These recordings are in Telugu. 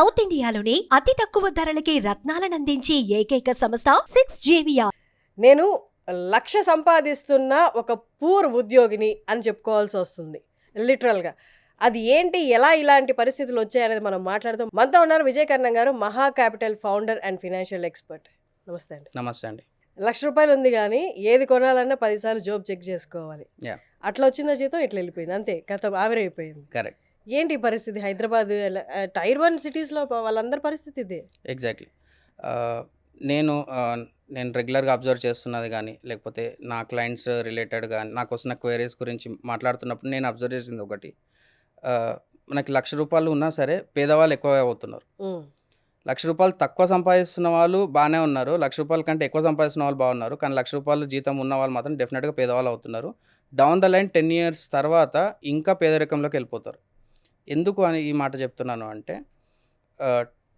సౌత్ ఇండియాలోని అతి తక్కువ ధరలకి రత్నాలనందించే ఏకైక సంస్థ 6JVR. నేను 1,00,000 సంపాదిస్తున్న ఒక పూర్ ఉద్యోగిని అని చెప్పుకోవాల్సి వస్తుంది లిటరల్గా. అది ఏంటి, ఎలా ఇలాంటి పరిస్థితులు వచ్చాయనేది మనం మాట్లాడదాం. మనతో ఉన్నారు విజయ్ కర్ణం గారు, మహా capital founder and financial expert. నమస్తే అండి. నమస్తే అండి. ₹1,00,000 ఉంది కానీ ఏది కొనాలన్నా 10 సార్లు జాబ్ చెక్ చేసుకోవాలి. అట్లా వచ్చిందో జీతం ఇట్లా వెళ్ళిపోయింది, అంతే కథ ఆవిరైపోయింది. కరెక్ట్. ఏంటి ఈ పరిస్థితి? హైదరాబాద్ టైర్ 1 సిటీస్లో వాళ్ళందరి పరిస్థితి ఇదే. ఎగ్జాక్ట్లీ. నేను రెగ్యులర్గా అబ్జర్వ్ చేస్తున్నది కానీ, లేకపోతే నా క్లయింట్స్ రిలేటెడ్ కానీ, నాకు వస్తున్న క్వైరీస్ గురించి మాట్లాడుతున్నప్పుడు నేను అబ్జర్వ్ చేసింది ఒకటి, మనకి ₹1,00,000 ఉన్నా సరే పేదవాళ్ళు ఎక్కువ అవుతున్నారు. ₹1,00,000 తక్కువ సంపాదిస్తున్న వాళ్ళు బాగానే ఉన్నారు, ₹1,00,000 కంటే ఎక్కువ సంపాదిస్తున్న వాళ్ళు బాగున్నారు. కానీ ₹1,00,000 జీతం ఉన్న వాళ్ళు మాత్రం డెఫినెట్గా పేదవాళ్ళు అవుతున్నారు. డౌన్ ద లైన్ 10 years తర్వాత ఇంకా పేదరికంలోకి వెళ్ళిపోతారు. ఎందుకు అని ఈ మాట చెప్తున్నాను అంటే,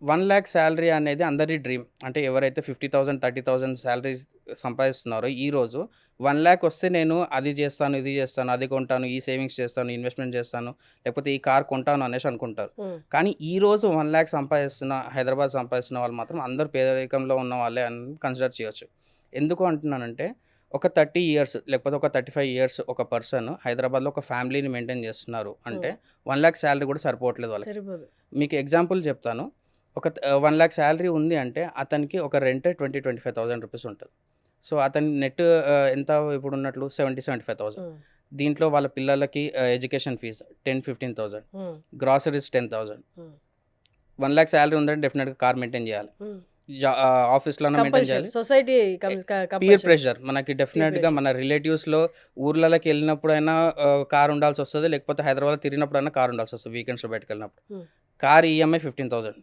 1 lakh శాలరీ అనేది అందరి డ్రీమ్. అంటే ఎవరైతే 50,000 30,000 శాలరీస్ సంపాదిస్తున్నారో ఈరోజు 1 lakh వస్తే నేను అది చేస్తాను, ఇది చేస్తాను, అది కొంటాను, ఈ సేవింగ్స్ చేస్తాను, ఇన్వెస్ట్మెంట్ చేస్తాను, లేకపోతే ఈ కార్ కొంటాను అనేసి అనుకుంటారు. కానీ ఈరోజు 1 lakh హైదరాబాద్ సంపాదిస్తున్న వాళ్ళు మాత్రం అందరు పేదరికంలో ఉన్న వాళ్ళే అని కన్సిడర్ చేయొచ్చు. ఎందుకు అంటున్నానంటే, ఒక 30 years లేకపోతే ఒక 35 years ఒక పర్సన్ హైదరాబాద్లో ఒక ఫ్యామిలీని మెయింటైన్ చేస్తున్నారు అంటే 1 lakh శాలరీ కూడా సరిపోవట్లేదు వాళ్ళకి. మీకు ఎగ్జాంపుల్ చెప్తాను. ఒక 1 lakh శాలరీ ఉంది అంటే అతనికి ఒక రెంట్ 20,000-25,000 రూపీస్ ఉంటుంది. సో అతని నెట్ ఎంత ఇప్పుడు ఉన్నట్లు 70,000-75,000. దీంట్లో వాళ్ళ పిల్లలకి education fees 10,000-15,000, groceries 10,000. 1 lakh salary ఉందంటే డెఫినెట్గా కార్ మెయింటైన్ చేయాలి, ఆఫీస్లో మెయింటైన్ చేయాలి. సొసైటీ పీర్ ప్రెషర్ మనకి డెఫినెట్గా మన రిలేటివ్స్లో ఊర్లలోకి వెళ్ళినప్పుడైనా కార్ ఉండాల్సి వస్తుంది, లేకపోతే హైదరాబాద్ తిరిగినప్పుడైనా కార్ ఉండాల్సి వస్తుంది. వీకెండ్స్లో బయటకు వెళ్ళినప్పుడు కార్ ఈఎంఐ 15,000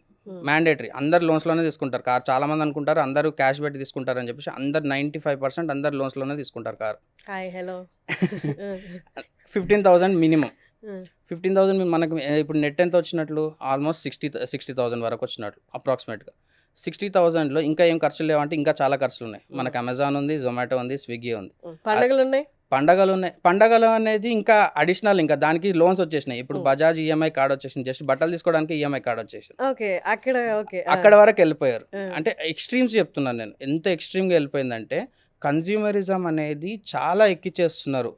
మ్యాండేటరీ. అందరు లోన్స్లోనే తీసుకుంటారు కార్. చాలామంది అనుకుంటారు అందరూ క్యాష్ పెట్టి తీసుకుంటారు అని చెప్పేసి, అందరు 95% అందరు లోన్స్లోనే తీసుకుంటారు కార్. 15,000 మినిమం. 15,000 మనకు ఇప్పుడు నెట్ ఎంత వచ్చినట్లు, ఆల్మోస్ట్ 60,000 వరకు వచ్చినట్లు అప్రాక్సిమేట్గా. 60,000లో ఇంకా ఏం ఖర్చులు లేవంటే ఇంకా చాలా ఖర్చులు ఉన్నాయి. మనకు అమెజాన్ ఉంది, జొమాటో ఉంది, స్విగ్గీ ఉంది, పండగలు ఉన్నాయి. పండగలు అనేది ఇంకా అడిషనల్, ఇంకా దానికి లోన్స్ వచ్చేసినాయి. ఇప్పుడు బజాజ్ ఈఎంఐ కార్డ్ వచ్చేసింది, జస్ట్ బట్టలు తీసుకోవడానికి ఈఎంఐ కార్డ్ వచ్చేసింది. అక్కడ వరకు వెళ్ళిపోయారు. అంటే ఎక్స్ట్రీమ్స్ చెప్తున్నాను నేను, ఎంత ఎక్స్ట్రీమ్గా వెళ్ళిపోయిందంటే కన్జ్యూమరిజం అనేది చాలా ఎక్కిచ్చేస్తున్నారు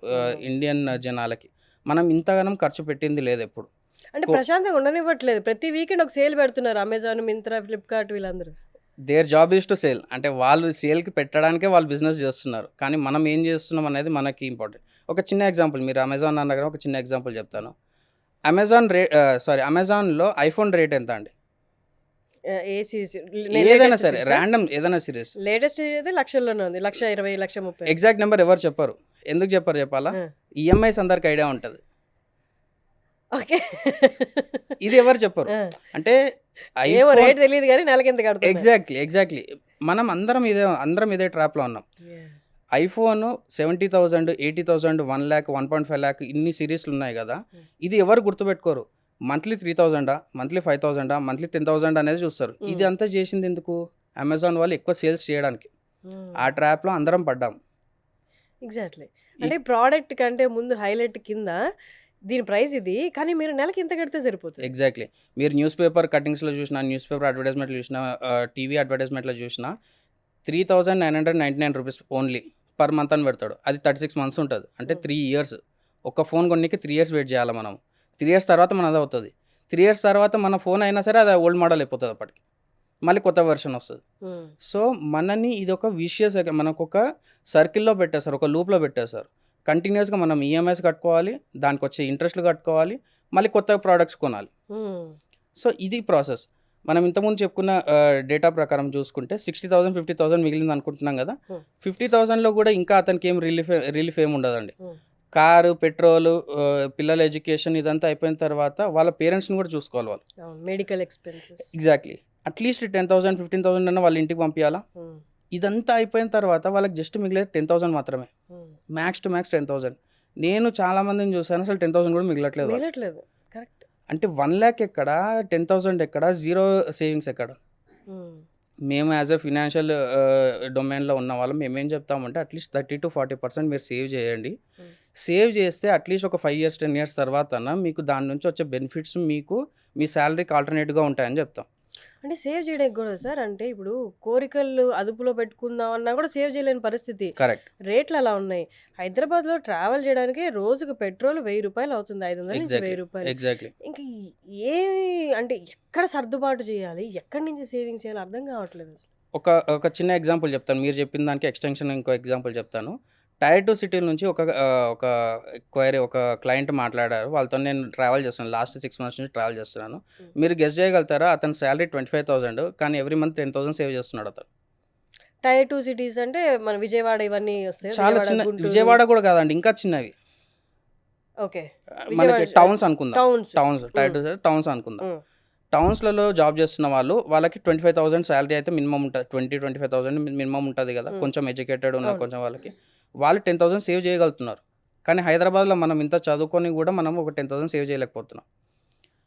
ఇండియన్ జనాలకి. మనం ఇంతగానం ఖర్చు పెట్టింది లేదు ఎప్పుడు. అంటే ప్రశాంతంగా ఉండనివ్వట్లేదు. ప్రతి వీకెండ్ ఒక సేల్ పెడుతున్నారు అమెజాన్, మింత్రా, ఫ్లిప్కార్ట్ వీళ్ళందరూ. Their job is to sale. అంటే వాళ్ళు సేల్కి పెట్టడానికే వాళ్ళు బిజినెస్ చేస్తున్నారు. కానీ మనం ఏం చేస్తున్నాం అనేది మనకి ఇంపార్టెంట్. ఒక చిన్న ఎగ్జాంపుల్, మీరు అమెజాన్ అన్నగా ఒక చిన్న ఎగ్జాంపుల్ చెప్తాను. అమెజాన్లో ఐఫోన్ రేట్ ఎంత అండి? ఏదైనా సరే ర్యాండమ్ ఏదైనా సిరీస్ లేటెస్ట్ అయితే లక్షల్లోనే ఉంది, 1,20,000, 1,30,000. ఎగ్జాక్ట్ నెంబర్ ఎవరు చెప్పరు. ఎందుకు చెప్పారు చెప్పాలా? ఈఎంఐస్ అందరికి ఐడియా ఉంటుంది. ఇది ఎవరు చెప్పరు. అంటే రేట్ తెలియదు కానీ నెలకి ఎంత కడతారు. ఎగ్జాక్ట్లీ మనం అందరం ఇదే ట్రాప్లో ఉన్నాం. ఐఫోన్ 70,000, 80,000, 1 lakh, 1.5 lakh ఇన్ని సిరీస్లు ఉన్నాయి కదా. ఇది ఎవరు గుర్తుపెట్టుకోరు. మంత్లీ 3,000, మంత్లీ 5,000, మంత్లీ 10,000 అనేది చూస్తారు. ఇది అంతా చేసింది ఎందుకు? అమెజాన్ వాళ్ళు ఎక్కువ సేల్స్ చేయడానికి. ఆ ట్రాప్లో అందరం పడ్డాం. ఎగ్జాక్ట్లీ. అంటే ప్రోడక్ట్ కంటే ముందు హైలైట్ కింద దీని ప్రైస్ ఇది, కానీ మీరు నెలకి ఇంత కడితే సరిపోతుంది. ఎగ్జాక్ట్లీ. మీరు న్యూస్ పేపర్ కటింగ్స్లో చూసినా, న్యూస్ పేపర్ అడ్వర్టైజ్మెంట్లో చూసినా, టీవీ అడ్వర్టైజ్మెంట్లో చూసినా 3,999 రూపీస్ ఓన్లీ పర్ మంత్ అని పెడతాడు. అది 36 months ఉంటుంది. అంటే 3 years. ఒక ఫోన్ కొనికి 3 years వెయిట్ చేయాలి మనం. 3 years తర్వాత మనది అవుతుంది. 3 years తర్వాత మన ఫోన్ అయినా సరే అది ఓల్డ్ మోడల్ అయిపోతుంది, అప్పటికి మళ్ళీ కొత్త వెర్షన్ వస్తుంది. సో మనని ఇది ఒక విషియస్, మనకు ఒక సర్కిల్లో పెట్టేస్తారు, ఒక లూప్లో పెట్టేస్తారు. కంటిన్యూస్గా మనం ఈఎంఐస్ కట్టుకోవాలి, దానికి వచ్చే ఇంట్రెస్ట్లు కట్టుకోవాలి, మళ్ళీ కొత్త ప్రోడక్ట్స్ కొనాలి. సో ఇది ప్రాసెస్. మనం ఇంతకుముందు చెప్పుకున్న డేటా ప్రకారం చూసుకుంటే 60,000, 50,000 మిగిలింది అనుకుంటున్నాం కదా. 50,000లో కూడా ఇంకా అతనికి ఏం రిలీఫ్ ఏమి ఉండదండి. కారు, పెట్రోలు, పిల్లల ఎడ్యుకేషన్ ఇదంతా అయిపోయిన తర్వాత వాళ్ళ పేరెంట్స్ని కూడా చూసుకోవాలి వాళ్ళు, మెడికల్ ఎక్స్పెన్సెస్. ఎగ్జాక్ట్లీ. అట్లీస్ట్ 10,000, 15,000 అన్న వాళ్ళ ఇంటికి పంపించాలా. ఇదంతా అయిపోయిన తర్వాత వాళ్ళకి జస్ట్ మిగిలేదు 10,000 మాత్రమే, మ్యాక్స్ టు మ్యాక్స్ 10,000. నేను చాలామందిని చూసాను, అసలు 10,000 కూడా మిగలట్లేదు. కరెక్ట్. అంటే 1 lakh ఎక్కడ, 10,000 ఎక్కడ, జీరో సేవింగ్స్ ఎక్కడ? మేము యాజ్ ఎ ఫినాన్షియల్ డొమైన్లో ఉన్న వాళ్ళం మేమేం చెప్తామంటే, అట్లీస్ట్ 30-40% మీరు సేవ్ చేయండి. సేవ్ చేస్తే అట్లీస్ట్ ఒక 5 years 10 years తర్వాత మీకు దాని నుంచి వచ్చే బెనిఫిట్స్ మీకు మీ శాలరీకి ఆల్టర్నేట్గా ఉంటాయని చెప్తాం. అంటే సేవ్ చేయడానికి కూడా సార్, అంటే ఇప్పుడు కోరికలు అదుపులో పెట్టుకుందాం అన్నా కూడా సేవ్ చేయలేని పరిస్థితి. కరెక్ట్. రేట్లు అలా ఉన్నాయి. హైదరాబాద్లో ట్రావెల్ చేయడానికి రోజుకు పెట్రోల్ 1000 రూపాయలు అవుతుంది, 500 నుంచి 1000 రూపాయలు. ఎగ్జాక్ట్లీ. ఇంకా ఏ అంటే ఎక్కడ సర్దుబాటు చేయాలి, ఎక్కడి నుంచి సేవింగ్స్ చేయాలి అర్థం కావట్లేదు అసలు. ఒక ఒక చిన్న ఎగ్జాంపుల్ చెప్తాను. మీరు చెప్పిన దానికి ఎక్స్టెన్షన్ ఇంకో ఎగ్జాంపుల్ చెప్తాను. టైర్ 2 సిటీల నుంచి ఒక ఒక క్లయింట్ మాట్లాడారు. వాళ్ళతో నేను ట్రావెల్ చేస్తున్నాను. లాస్ట్ 6 మంత్స్ నుంచి ట్రావెల్ చేస్తున్నాను. మీరు గెస్ చేయగలుగుతారా? అతని సాలరీ 25,000 కానీ ఎవ్రీ మంత్ 10,000 సేవ్ చేస్తున్నాడు అతను. టైర్ 2 సిటీస్ అంటే మన విజయవాడ ఇవన్నీ వస్తాయి. చాలా చిన్న, విజయవాడ కూడా కాదండి, ఇంకా చిన్నవి. ఓకే, మనకి టౌన్స్ అనుకుందాం. టౌన్స్ టైర్ 2 టౌన్స్ అనుకుందాం. టౌన్స్లలో జాబ్ చేస్తున్న వాళ్ళకి 25,000 శాలరీ అయితే మినిమం ఉంటుంది. 25,000 మినిమం ఉంటుంది కదా, కొంచెం ఎడ్యుకేటెడ్ ఉన్న కొంచెం వాళ్ళకి. వాళ్ళు 10,000 సేవ్ చేయగలుగుతున్నారు. కానీ హైదరాబాద్లో మనం ఇంత చదువుకొని కూడా మనం ఒక 10,000 సేవ్ చేయలేకపోతున్నాం.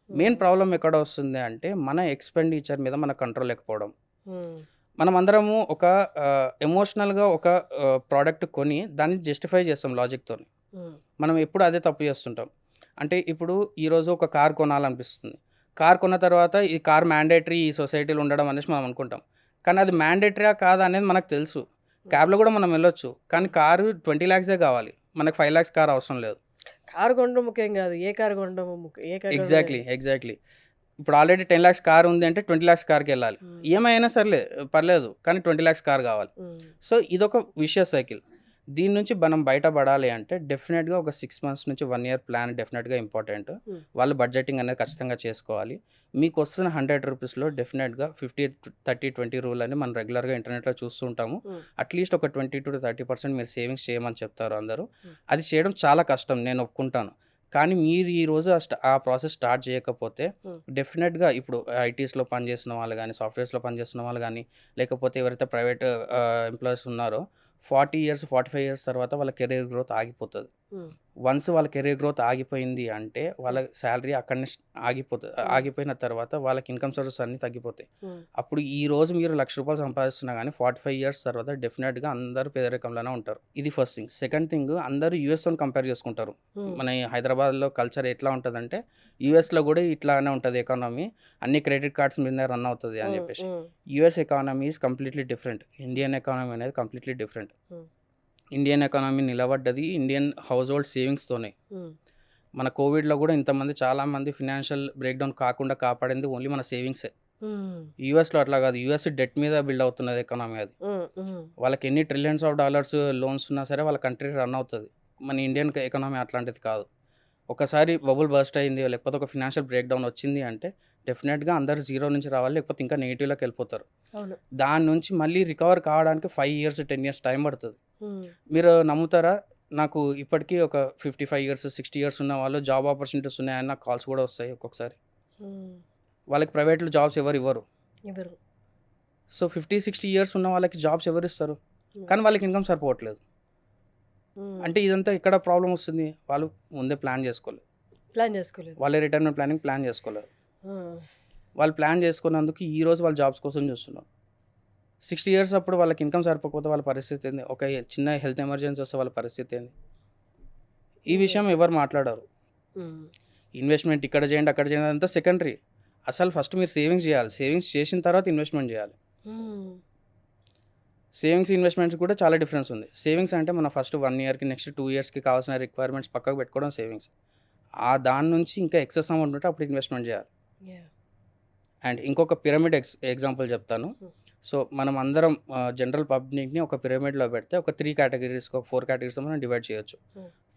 మెయిన్ ప్రాబ్లం ఎక్కడ వస్తుంది అంటే మన ఎక్స్పెండిచర్ మీద మన కంట్రోల్ లేకపోవడం. మనం అందరము ఒక ఎమోషనల్గా ఒక ప్రోడక్ట్ కొని దాన్ని జస్టిఫై చేస్తాం లాజిక్తో. మనం ఎప్పుడు అదే తప్పు చేస్తుంటాం. అంటే ఇప్పుడు ఈరోజు ఒక కార్ కొనాలనిపిస్తుంది. కార్ కొన్న తర్వాత ఈ కార్ మ్యాండేటరీ ఈ సొసైటీలో ఉండడం అనేసి మనం అనుకుంటాం. కానీ అది మ్యాండేటరీగా కాదా అనేది మనకు తెలుసు. క్యాబ్లో కూడా మనం వెళ్ళొచ్చు. కానీ కారు 20 lakhs కావాలి, మనకు 5 lakhs కార్ అవసరం లేదు. కారు కొనడం ముఖ్యం కాదు, ఏ కారు కొనడం ముఖ్యం. ఎగ్జాక్ట్లీ. ఇప్పుడు ఆల్రెడీ 10 lakhs కార్ ఉంది అంటే 20 lakhs కార్కి వెళ్ళాలి. ఈఎంఐ అయినా సర్లే పర్లేదు, కానీ 20 lakhs కార్ కావాలి. సో ఇదొక విషయస్ సైకిల్. దీని నుంచి మనం బయటపడాలి అంటే డెఫినెట్గా ఒక 6 months నుంచి 1 year ప్లాన్ డెఫినెట్గా ఇంపార్టెంట్. వాళ్ళు బడ్జెటింగ్ అనేది ఖచ్చితంగా చేసుకోవాలి. మీకు వస్తున్న 100 రూపీస్లో డెఫినెట్గా 50-30-20 రూల్ అని మనం రెగ్యులర్గా ఇంటర్నెట్లో చూస్తుంటాము. అట్లీస్ట్ ఒక 20-30% మీరు సేవింగ్స్ చేయమని చెప్తారు అందరూ. అది చేయడం చాలా కష్టం, నేను ఒప్పుకుంటాను. కానీ మీరు ఈరోజు ఆ ప్రాసెస్ స్టార్ట్ చేయకపోతే డెఫినెట్గా ఇప్పుడు ఐటీస్లో పనిచేసిన వాళ్ళు కానీ, సాఫ్ట్వేర్స్లో పనిచేస్తున్న వాళ్ళు కానీ, లేకపోతే ఎవరైతే ప్రైవేట్ ఎంప్లాయీస్ ఉన్నారో 40 years 45 years తర్వాత వాళ్ళ కెరీర్ గ్రోత్ ఆగిపోతుంది. వన్స్ వాళ్ళ కెరీర్ గ్రోత్ ఆగిపోయింది అంటే వాళ్ళ శాలరీ అక్కడనే ఆగిపోతుంది. ఆగిపోయిన తర్వాత వాళ్ళకి ఇన్కమ్ సోర్సెస్ అన్నీ తగ్గిపోతాయి. అప్పుడు ఈ రోజు మీరు ₹1,00,000 సంపాదిస్తున్నా కానీ 45 years తర్వాత డెఫినెట్గా అందరూ పేదరికంలోనే ఉంటారు. ఇది ఫస్ట్ థింగ్. సెకండ్ థింగ్, అందరూ యూఎస్తో కంపేర్ చేసుకుంటారు. మన హైదరాబాద్లో కల్చర్ ఎట్లా ఉంటుందంటే యూఎస్లో కూడా ఇట్లానే ఉంటుంది ఎకానమీ, అన్ని క్రెడిట్ కార్డ్స్ మీద రన్ అవుతుంది అని చెప్పేసి. US economy is completely different. Indian economy అనేది కంప్లీట్లీ డిఫరెంట్. ఇండియన్ ఎకానమీ నిలబడ్డది ఇండియన్ హౌస్ హోల్డ్ సేవింగ్స్తోనే. మన కోవిడ్లో కూడా ఇంతమంది చాలామంది ఫినాన్షియల్ బ్రేక్డౌన్ కాకుండా కాపాడింది ఓన్లీ మన సేవింగ్సే. యూఎస్లో అట్లా కాదు, యూఎస్ డెట్ మీద బిల్డ్ అవుతున్నది ఎకానమీ. అది వాళ్ళకి ఎన్ని $trillions లోన్స్ ఉన్నా సరే వాళ్ళ కంట్రీ రన్ అవుతుంది. మన ఇండియన్ ఎకానమీ అట్లాంటిది కాదు. ఒకసారి బబుల్ బర్స్ట్ అయింది లేకపోతే ఒక ఫినాన్షియల్ బ్రేక్డౌన్ వచ్చింది అంటే డెఫినెట్గా అందరు జీరో నుంచి రావాలి, లేకపోతే ఇంకా నెగిటివ్లోకి వెళ్ళిపోతారు. దాని నుంచి మళ్ళీ రికవర్ కావడానికి 5 years 10 years టైం పడుతుంది. మీరు నమ్ముతారా, నాకు ఇప్పటికీ ఒక 55 years 60 years ఉన్న వాళ్ళు జాబ్ ఆపర్చునిటీస్ ఉన్నాయన్న కాల్స్ కూడా వస్తాయి ఒక్కొక్కసారి. వాళ్ళకి ప్రైవేట్లో జాబ్స్ ఎవరు ఇవ్వరు. సో 50-60 years ఉన్న వాళ్ళకి జాబ్స్ ఎవరు ఇస్తారు? కానీ వాళ్ళకి ఇన్కమ్ సరిపోవట్లేదు. అంటే ఇదంతా ఎక్కడ ప్రాబ్లం వస్తుంది? వాళ్ళు ముందే ప్లాన్ చేసుకోలేదు. వాళ్ళ రిటైర్మెంట్ ప్లానింగ్ ప్లాన్ చేసుకోలేదు. వాళ్ళు ప్లాన్ చేసుకున్నందుకు ఈరోజు వాళ్ళు జాబ్స్ కోసం చూస్తున్నారు. 60 years అప్పుడు వాళ్ళకి ఇన్కమ్ సరిపోకపోతే వాళ్ళ పరిస్థితి ఏంది? ఒక చిన్న హెల్త్ ఎమర్జెన్సీ వస్తే వాళ్ళ పరిస్థితి ఏంది? ఈ విషయం ఎవరు మాట్లాడారు? ఇన్వెస్ట్మెంట్ ఇక్కడ చేయండి అక్కడ చేయండి అంతా సెకండరీ. అసలు ఫస్ట్ మీరు సేవింగ్స్ చేయాలి. సేవింగ్స్ చేసిన తర్వాత ఇన్వెస్ట్మెంట్ చేయాలి. సేవింగ్స్ ఇన్వెస్ట్మెంట్స్ కూడా చాలా డిఫరెన్స్ ఉంది. సేవింగ్స్ అంటే మన ఫస్ట్ 1 yearకి నెక్స్ట్ 2 yearsకి కావాల్సిన రిక్వైర్మెంట్స్ పక్కకు పెట్టుకోవడం సేవింగ్స్. దాని నుంచి ఇంకా ఎక్సెస్ అమౌంట్ ఉంటే అప్పుడు ఇన్వెస్ట్మెంట్ చేయాలి. అండ్ ఇంకొక పిరమిడ్ ఎగ్జాంపుల్ చెప్తాను. సో మనం అందరం జనరల్ పబ్లిక్ని ఒక పిరమిడ్లో పెడితే ఒక 3 categories 4 categories మనం డివైడ్ చేయొచ్చు.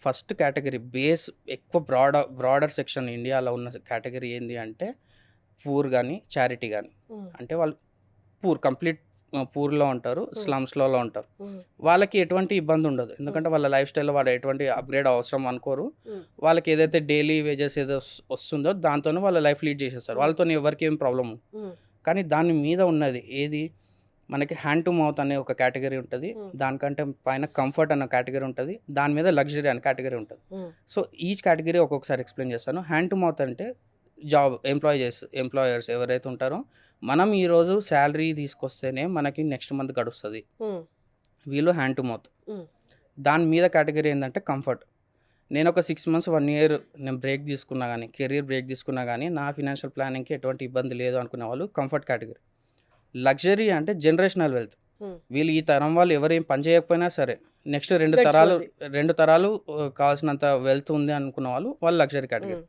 ఫస్ట్ కేటగిరీ బేస్ ఎక్కువ బ్రాడర్ సెక్షన్ ఇండియాలో ఉన్న కేటగిరీ ఏంది అంటే పూర్ కానీ చారిటీ కానీ. అంటే వాళ్ళు కంప్లీట్ పూర్లో ఉంటారు, స్లమ్స్లో ఉంటారు. వాళ్ళకి ఎటువంటి ఇబ్బంది ఉండదు, ఎందుకంటే వాళ్ళ లైఫ్ స్టైల్లో వాళ్ళు ఎటువంటి అప్గ్రేడ్ అవసరం అనుకోరు. వాళ్ళకి ఏదైతే డైలీ వేజెస్ ఏదో వస్తుందో దాంతోనే వాళ్ళ లైఫ్ లీడ్ చేసేస్తారు. వాళ్ళతో ఎవరికి ఏం ప్రాబ్లం. కానీ దాని మీద ఉన్నది ఏది, మనకి హ్యాండ్ టు మౌత్ అనే ఒక కేటగిరీ ఉంటుంది. దానికంటే పైన కంఫర్ట్ అనే కేటగిరీ ఉంటుంది. దాని మీద లగ్జరీ అనే కేటగిరీ ఉంటుంది. సో ఈచ్ కేటగిరీ ఒక్కొక్కసారి ఎక్స్ప్లెయిన్ చేస్తాను. హ్యాండ్ టు మౌత్ అంటే జాబ్ ఎంప్లాయర్స్ ఎవరైతే ఉంటారో, మనం ఈరోజు శాలరీ తీసుకొస్తేనే మనకి నెక్స్ట్ మంత్ గడుస్తుంది. వీళ్ళు హ్యాండ్ టు మౌత్. దాని మీద కేటగిరీ ఏంటంటే కంఫర్ట్. నేను ఒక 6 మంత్స్ 1 ఇయర్ నేను బ్రేక్ తీసుకున్నా కానీ కెరీర్ బ్రేక్ తీసుకున్నా కానీ నా ఫినాన్షియల్ ప్లానింగ్కి ఎటువంటి ఇబ్బంది లేదు అనుకునే వాళ్ళు కంఫర్ట్ కేటగిరీ. లగ్జరీ అంటే జనరేషనల్ వెల్త్. వీళ్ళు ఈ తరం వాళ్ళు ఎవరేం పని చేయకపోయినా సరే నెక్స్ట్ 2 తరాలు కావాల్సినంత వెల్త్ ఉంది అనుకున్న వాళ్ళు లగ్జరీ కేటగిరీ.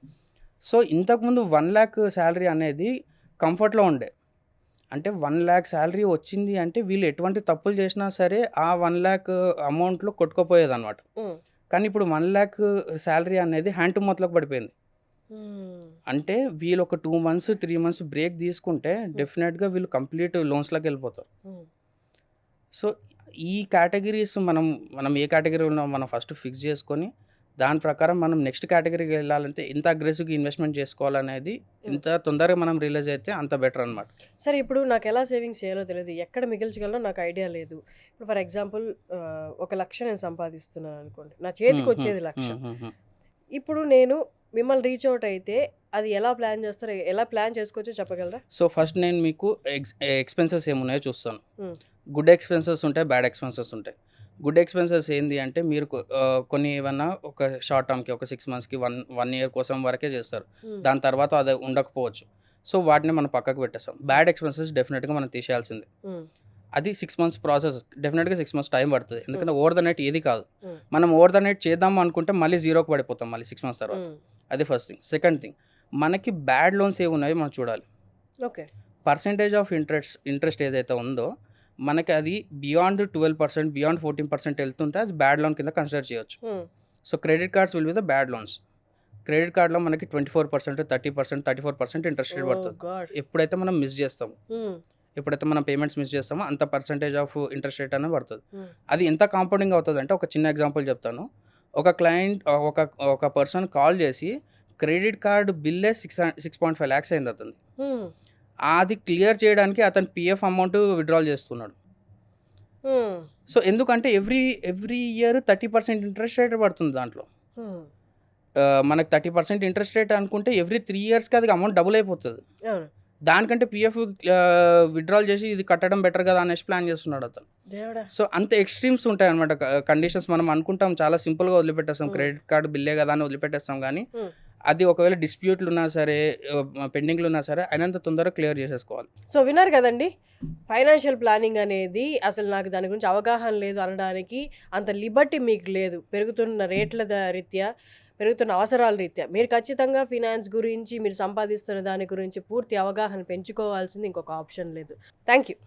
సో ఇంతకుముందు 1 lakh శాలరీ అనేది కంఫర్ట్లో ఉండే. అంటే 1 lakh శాలరీ వచ్చింది అంటే వీళ్ళు ఎటువంటి తప్పులు చేసినా సరే ఆ 1 lakh అమౌంట్లో కొట్టుకుపోయేది అనమాట. కానీ ఇప్పుడు 1 lakh శాలరీ అనేది హ్యాండ్ టు మౌత్లోకి పడిపోయింది. అంటే వీళ్ళు ఒక 2 months 3 months బ్రేక్ తీసుకుంటే డెఫినెట్గా వీళ్ళు కంప్లీట్ లోన్స్లోకి వెళ్ళిపోతారు. సో ఈ కేటగిరీస్ మనం ఏ కేటగిరీ ఉన్నామో మనం ఫస్ట్ ఫిక్స్ చేసుకొని దాని ప్రకారం మనం నెక్స్ట్ కేటగిరీకి వెళ్ళాలంటే ఎంత అగ్రెసివ్గా ఇన్వెస్ట్మెంట్ చేసుకోవాలనేది ఎంత తొందరగా మనం రియలైజ్ అయితే అంత బెటర్ అనమాట. సరే, ఇప్పుడు నాకు ఎలా సేవింగ్స్ చేయాలో తెలియదు, ఎక్కడ మిగిల్చగలనో నాకు ఐడియా లేదు. ఇప్పుడు ఫర్ ఎగ్జాంపుల్ 1 లక్ష నేను సంపాదిస్తున్నాను అనుకోండి, నా చేతికి వచ్చేది 1 లక్ష. ఇప్పుడు నేను మిమ్మల్ని రీచ్ అవుట్ అయితే అది ఎలా ప్లాన్ చేస్తారో, ఎలా ప్లాన్ చేసుకోవచ్చో చెప్పగలరా? సో ఫస్ట్ నేను మీకు ఎక్స్పెన్సెస్ ఏమున్నాయో చూస్తాను. గుడ్ ఎక్స్పెన్సెస్ ఉంటాయి, బ్యాడ్ ఎక్స్పెన్సెస్ ఉంటాయి. గుడ్ ఎక్స్పెన్సెస్ ఏంది అంటే మీరు కొన్ని ఏమన్నా ఒక షార్ట్ టర్మ్కి ఒక 6 monthsకి 1 year కోసం వరకే చేస్తారు. దాని తర్వాత అది ఉండకపోవచ్చు. సో వాటిని మనం పక్కకు పెట్టేస్తాం. బ్యాడ్ ఎక్స్పెన్సెస్ డెఫినెట్గా మనం తీసేయాల్సింది. అది 6 months ప్రాసెస్. డెఫినెట్గా 6 months టైం పడుతుంది. ఎందుకంటే ఓవర్ ద నైట్ ఏది కాదు. మనం ఓవర్ ద నైట్ చేద్దాం అనుకుంటే మళ్ళీ జీరోకి పడిపోతాం మళ్ళీ 6 months తర్వాత. అది ఫస్ట్ థింగ్. సెకండ్ థింగ్, మనకి బ్యాడ్ లోన్స్ ఏమి ఉన్నాయో మనం చూడాలి. ఓకే, పర్సెంటేజ్ ఆఫ్ ఇంట్రెస్ట్ ఏదైతే ఉందో మనకి అది బియాండ్ 12%, బియాండ్ 14% వెళ్తుంటే అది బ్యాడ్ లోన్ కింద కన్సిడర్ చేయొచ్చు. So credit cards will be the bad loans. Credit కార్డ్లో మనకి 24%, 30%, 34% ఇంట్రెస్ట్ రేట్ పడుతుంది. ఎప్పుడైతే మనం మిస్ చేస్తాము, ఎప్పుడైతే మనం పేమెంట్స్ మిస్ చేస్తామో అంత పర్సెంటేజ్ ఆఫ్ ఇంట్రెస్ట్ రేట్ అనేది పడుతుంది. అది ఎంత కాంపౌండింగ్ అవుతుంది అంటే ఒక చిన్న ఎగ్జాంపుల్ చెప్తాను. ఒక క్లయింట్ ఒక పర్సన్ కాల్ చేసి క్రెడిట్ కార్డు బిల్లే 6.5 lakhs అయింది అతను. అది క్లియర్ చేయడానికి అతను పిఎఫ్ అమౌంట్ విత్డ్రాల్ చేస్తున్నాడు. సో ఎందుకంటే ఎవ్రీ ఇయర్ 30% ఇంట్రెస్ట్ రేట్ పడుతుంది దాంట్లో. మనకు 30% ఇంట్రెస్ట్ రేట్ అనుకుంటే ఎవ్రీ 3 yearsకి అది అమౌంట్ డబుల్ అయిపోతుంది. దానికంటే పిఎఫ్ విత్డ్రాల్ చేసి ఇది కట్టడం బెటర్ కదా అనేసి ప్లాన్ చేస్తున్నాడు అతను. సో అంత ఎక్స్ట్రీమ్స్ ఉంటాయి అనమాట కండిషన్స్. మనం అనుకుంటాం చాలా సింపుల్గా వదిలిపెట్టేస్తాం, క్రెడిట్ కార్డు బిల్లే కదా అని వదిలిపెట్టేస్తాం. కానీ అది ఒకవేళ డిస్ప్యూట్లు ఉన్నా సరే, పెండింగ్లు ఉన్నా సరే అయినంత తొందరగా క్లియర్ చేసేసుకోవాలి. సో విన్నారు కదండి, ఫైనాన్షియల్ ప్లానింగ్ అనేది అసలు నాకు దాని గురించి అవగాహన లేదు అనడానికి అంత లిబర్టీ మీకు లేదు. పెరుగుతున్న రేట్ల రీత్యా, పెరుగుతున్న అవసరాల రీత్యా మీరు ఖచ్చితంగా ఫినాన్స్ గురించి, మీరు సంపాదిస్తున్న దాని గురించి పూర్తి అవగాహన పెంచుకోవాల్సింది, ఇంకొక ఆప్షన్ లేదు. Thank you.